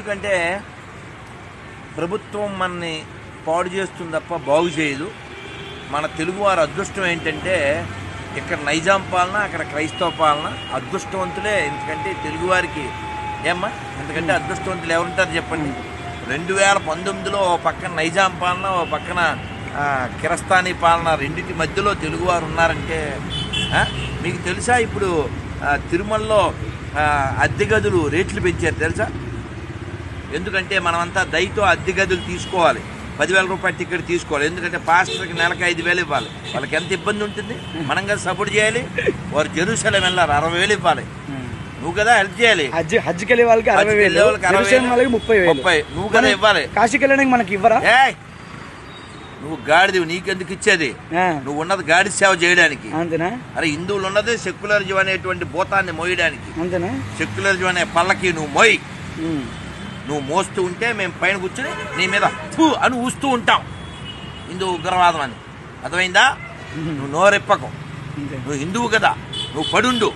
ఎందుకంటే ప్రభుత్వం మనని పాడు చేస్తుంది తప్ప బాగు చేయదు. మన తెలుగువారి అదృష్టం ఏంటంటే ఇక్కడ నైజాం పాలన, అక్కడ క్రైస్తవ పాలన. అదృష్టవంతులే. ఎందుకంటే తెలుగువారికి ఏమ్మా ఎందుకంటే అదృష్టవంతులు ఎవరుంటారు చెప్పండి. 2019లో ఓ పక్కన నైజాం పాలన, ఓ పక్కన కిరస్తానీ పాలన, రెండింటి మధ్యలో తెలుగువారు ఉన్నారంటే మీకు తెలుసా? ఇప్పుడు తిరుమలలో అద్దె గదులు రేట్లు పెంచారు తెలుసా? ఎందుకంటే మనమంతా దయతో అద్దె గదులు తీసుకోవాలి. 10,000 రూపాయల టికెట్ తీసుకోవాలి. ఎందుకంటే పాస్టర్కి నెలకు 5,000 ఇవ్వాలి. వాళ్ళకి ఎంత ఇబ్బంది ఉంటుంది. మనం కదా సపోర్ట్ చేయాలి. వారు జెరూసలేం వెళ్ళారు, 60,000 ఇవ్వాలి. నువ్వు కదా హెల్ప్ చేయాలి. హజ్కి వెళ్ళే వాళ్ళకి 60,000, 30,000 నువ్వు కదా ఇవ్వాలి. కాశీకి వెళ్ళడానికి మనకి ఇవ్వరా? నువ్వు గాడిది, నీకెందుకు ఇచ్చేది? నువ్వు ఉన్నది గాడి సేవ చేయడానికి. అంతేనా? అరే హిందువులు ఉన్నది సెక్యులరిజం అనేటువంటి భూతాన్ని మోయడానికి. అంతేనా? సెక్యులరిజం అనే పల్లకి నువ్వు మోయి. నువ్వు మోస్తూ ఉంటే మేము పైన కూర్చొని నీ మీద అని ఊస్తూ ఉంటాం. హిందూ ఉగ్రవాదం అని. అర్థమైందా? నువ్వు నోరెప్పకు. నువ్వు హిందువు కదా, నువ్వు పడుండు.